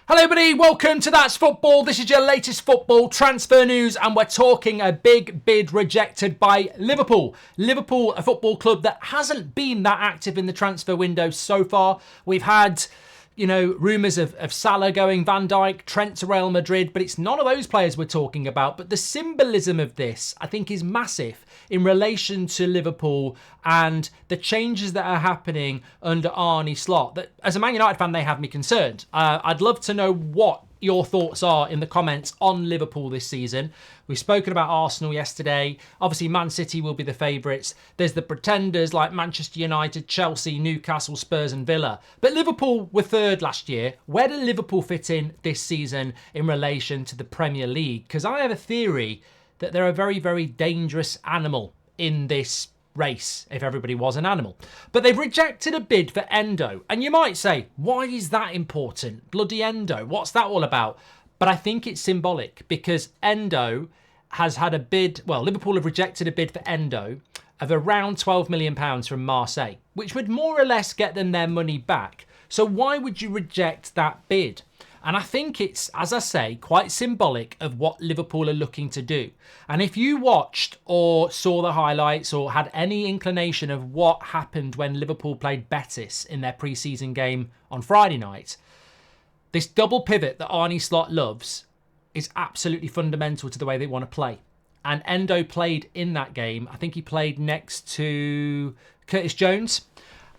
Hello everybody, welcome to That's Football. This is your latest football transfer news and we're talking a big bid rejected by Liverpool. Liverpool, a football club that hasn't been that active in the transfer window so far. We've had, rumours of Salah going, Van Dijk, Trent to Real Madrid, but it's none of those players we're talking about. But the symbolism of this, I think, is massive in relation to Liverpool and the changes that are happening under Arne Slot. That, as a Man United fan, they have me concerned. I'd love to know what your thoughts are in the comments on Liverpool this season. We've spoken about Arsenal yesterday. Obviously, Man City will be the favourites. There's the pretenders like Manchester United, Chelsea, Newcastle, Spurs and Villa. But Liverpool were third last year. Where do Liverpool fit in this season in relation to the Premier League? Because I have a theory that they're a very, very dangerous animal in this race, if everybody was an animal. But they've rejected a bid for Endo. And you might say, why is that important? Bloody Endo, what's that all about? But I think it's symbolic because Endo has had a bid, Liverpool have rejected a bid for Endo of around £12 million from Marseille, which would more or less get them their money back. So why would you reject that bid? And I think it's, as I say, quite symbolic of what Liverpool are looking to do. And if you watched or saw the highlights or had any inclination of what happened when Liverpool played Betis in their pre-season game on Friday night, this double pivot that Arne Slot loves is absolutely fundamental to the way they want to play. And Endo played in that game. I think he played next to Curtis Jones.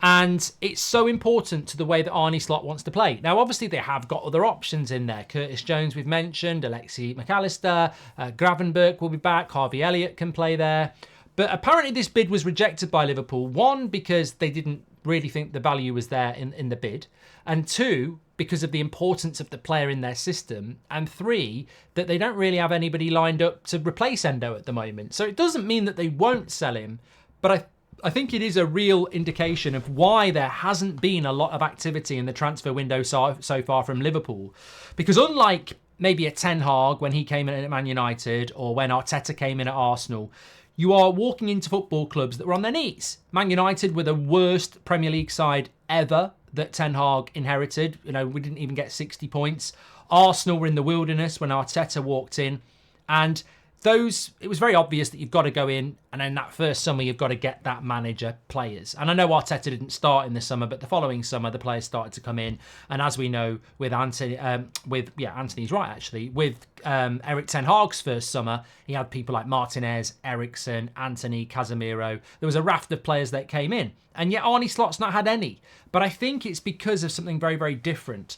And it's so important to the way that Arne Slot wants to play. Now, obviously, they have got other options in there. Curtis Jones, we've mentioned. Alexi McAllister. Gravenberch will be back. Harvey Elliott can play there. But apparently this bid was rejected by Liverpool. One, because they didn't really think the value was there in the bid. And two, because of the importance of the player in their system. And three, that they don't really have anybody lined up to replace Endo at the moment. So it doesn't mean that they won't sell him. But I think it is a real indication of why there hasn't been a lot of activity in the transfer window so far from Liverpool. Because unlike maybe a Ten Hag when he came in at Man United or when Arteta came in at Arsenal, you are walking into football clubs that were on their knees. Man United were the worst Premier League side ever that Ten Hag inherited. We didn't even get 60 points. Arsenal were in the wilderness when Arteta walked in. And it was very obvious that you've got to go in and in that first summer you've got to get that manager players. And I know Arteta didn't start in the summer, but the following summer the players started to come in. And as we know with Anthony's right actually, with Eric Ten Hag's first summer, he had people like Martinez, Eriksen, Anthony, Casemiro. There was a raft of players that came in. And yet Arne Slot's not had any. But I think it's because of something very, very different.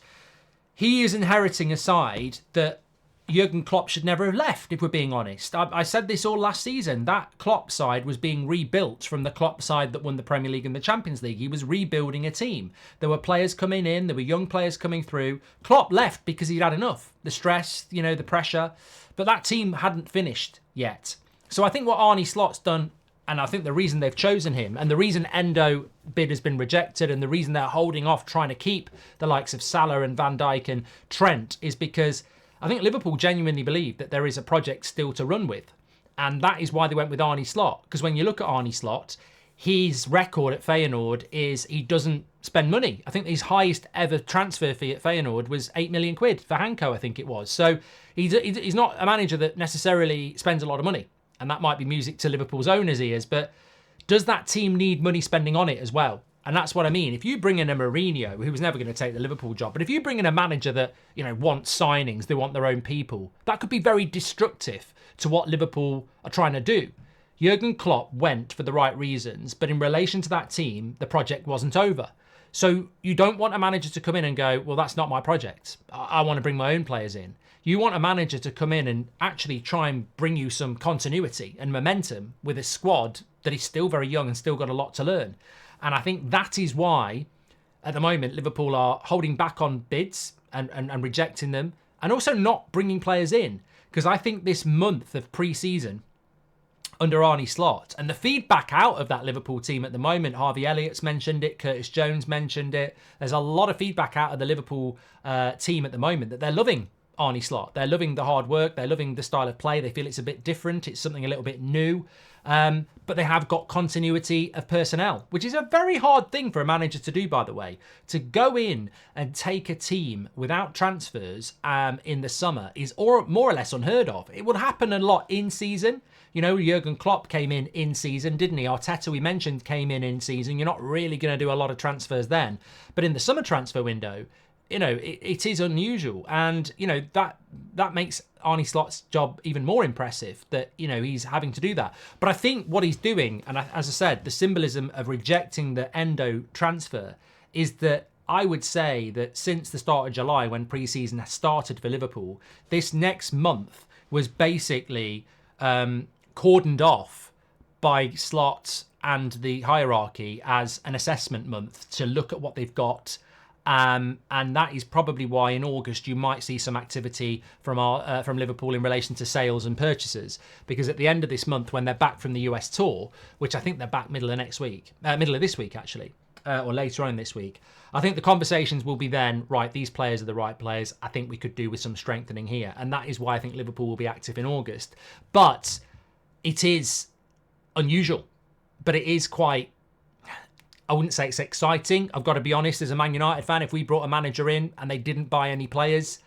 He is inheriting a side that Jurgen Klopp should never have left, if we're being honest. I said this all last season. That Klopp side was being rebuilt from the Klopp side that won the Premier League and the Champions League. He was rebuilding a team. There were players coming in. There were young players coming through. Klopp left because he'd had enough. The stress, the pressure. But that team hadn't finished yet. So I think what Arne Slot's done, and I think the reason they've chosen him, and the reason Endo bid has been rejected, and the reason they're holding off trying to keep the likes of Salah and Van Dijk and Trent is because I think Liverpool genuinely believe that there is a project still to run with. And that is why they went with Arne Slot. Because when you look at Arne Slot, his record at Feyenoord is he doesn't spend money. I think his highest ever transfer fee at Feyenoord was £8 million for Hanko, I think it was. So he's not a manager that necessarily spends a lot of money. And that might be music to Liverpool's owners' ears. But does that team need money spending on it as well? And that's what I mean. If you bring in a Mourinho, who was never going to take the Liverpool job, but if you bring in a manager that, wants signings, they want their own people, that could be very destructive to what Liverpool are trying to do. Jurgen Klopp went for the right reasons, but in relation to that team, the project wasn't over. So you don't want a manager to come in and go, well, that's not my project. I want to bring my own players in. You want a manager to come in and actually try and bring you some continuity and momentum with a squad that is still very young and still got a lot to learn. And I think that is why, at the moment, Liverpool are holding back on bids and rejecting them and also not bringing players in. Because I think this month of pre-season under Arne Slot and the feedback out of that Liverpool team at the moment, Harvey Elliott's mentioned it, Curtis Jones mentioned it. There's a lot of feedback out of the Liverpool team at the moment that they're loving Arne Slot. They're loving the hard work. They're loving the style of play. They feel it's a bit different. It's something a little bit new. But they have got continuity of personnel, which is a very hard thing for a manager to do, by the way. To go in and take a team without transfers in the summer is more or less unheard of. It would happen a lot in season. You know, Jurgen Klopp came in season, didn't he? Arteta, we mentioned, came in season. You're not really going to do a lot of transfers then. But in the summer transfer window, you know, it is unusual. And, you know, that makes Arne Slot's job even more impressive, that, you know, he's having to do that. But I think what he's doing, and as I said, the symbolism of rejecting the Endo transfer is that I would say that since the start of July, when pre-season started for Liverpool, this next month was basically cordoned off by Slot and the hierarchy as an assessment month to look at what they've got. And that is probably why in August you might see some activity from Liverpool in relation to sales and purchases, because at the end of this month, when they're back from the US tour, which I think they're back middle of this week actually, or later on in this week, I think the conversations will be then, right, these players are the right players. I think we could do with some strengthening here, and that is why I think Liverpool will be active in August. But it is unusual, but it is quite, I wouldn't say it's exciting. I've got to be honest, as a Man United fan, if we brought a manager in and they didn't buy any players,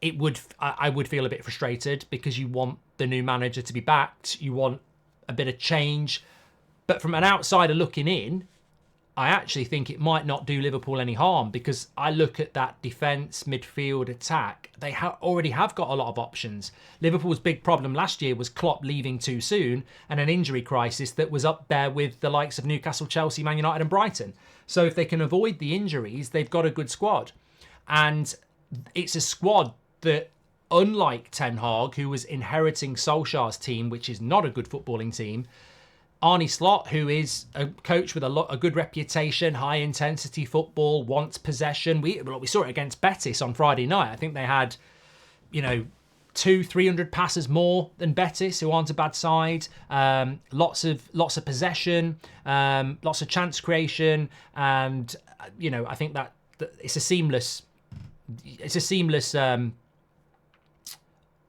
I would feel a bit frustrated, because you want the new manager to be backed. You want a bit of change. But from an outsider looking in, I actually think it might not do Liverpool any harm, because I look at that defence, midfield, attack. They already have got a lot of options. Liverpool's big problem last year was Klopp leaving too soon and an injury crisis that was up there with the likes of Newcastle, Chelsea, Man United and Brighton. So if they can avoid the injuries, they've got a good squad. And it's a squad that, unlike Ten Hag, who was inheriting Solskjaer's team, which is not a good footballing team, Arne Slot, who is a coach with a good reputation, high-intensity football, wants possession. We saw it against Betis on Friday night. I think they had, 200-300 passes more than Betis, who aren't a bad side. Lots of possession, lots of chance creation, and I think that it's a seamless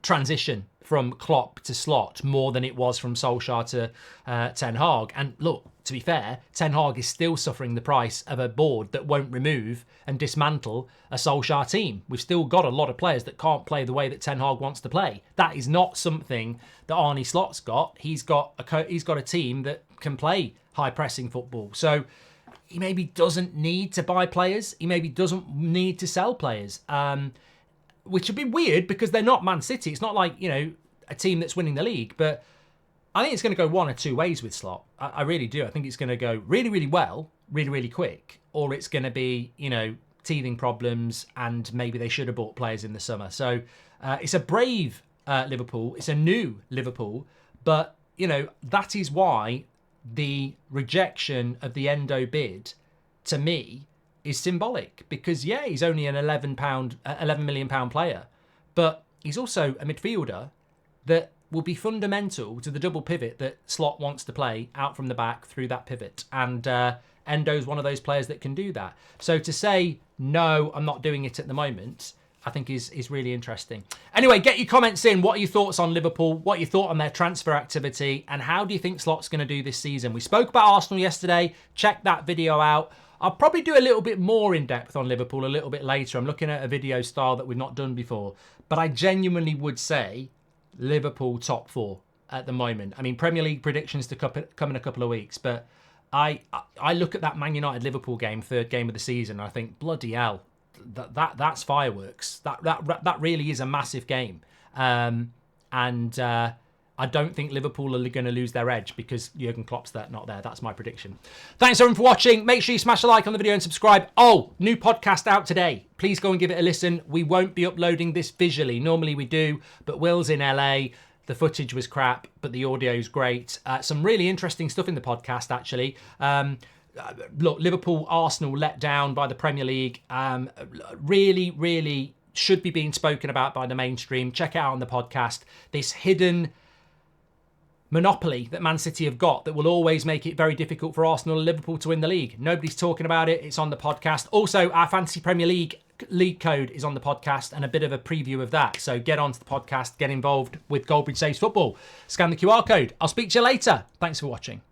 transition from Klopp to Slot, more than it was from Solskjaer to Ten Hag. And look, to be fair, Ten Hag is still suffering the price of a board that won't remove and dismantle a Solskjaer team. We've still got a lot of players that can't play the way that Ten Hag wants to play. That is not something that Arne Slot's got. He's got a team that can play high pressing football. So he maybe doesn't need to buy players. He maybe doesn't need to sell players. Which would be weird, because they're not Man City. It's not like, a team that's winning the league. But I think it's going to go one or two ways with Slot. I really do. I think it's going to go really, really well, really, really quick. Or it's going to be, teething problems, and maybe they should have bought players in the summer. So it's a brave Liverpool. It's a new Liverpool. But, that is why the rejection of the Endo bid, to me, is symbolic, because he's only an £11 million player, but he's also a midfielder that will be fundamental to the double pivot that Slot wants to play out from the back through that pivot, and Endo's one of those players that can do that. So to say no, I'm not doing it at the moment, I think is really interesting. Anyway, get your comments in. What are your thoughts on Liverpool? What are your thoughts on their transfer activity, and how do you think Slot's going to do this season? We spoke about Arsenal yesterday. Check that video out. I'll probably do a little bit more in depth on Liverpool a little bit later. I'm looking at a video style that we've not done before. But I genuinely would say Liverpool top four at the moment. I mean, Premier League predictions to come in a couple of weeks. But I look at that Man United Liverpool game, third game of the season, and I think, bloody hell, that's fireworks. That really is a massive game. I don't think Liverpool are going to lose their edge because Jurgen Klopp's not there. That's my prediction. Thanks everyone for watching. Make sure you smash a like on the video and subscribe. Oh, new podcast out today. Please go and give it a listen. We won't be uploading this visually. Normally we do, but Will's in LA. The footage was crap, but the audio's great. Some really interesting stuff in the podcast, actually. Look, Liverpool, Arsenal let down by the Premier League. Really, really should be being spoken about by the mainstream. Check it out on the podcast. This hidden monopoly that Man City have got that will always make it very difficult for Arsenal and Liverpool to win the league. Nobody's talking about it. It's on the podcast. Also, our Fantasy Premier League league code is on the podcast and a bit of a preview of that. So get onto the podcast, get involved with Goldbridge Saves Football. Scan the QR code. I'll speak to you later. Thanks for watching.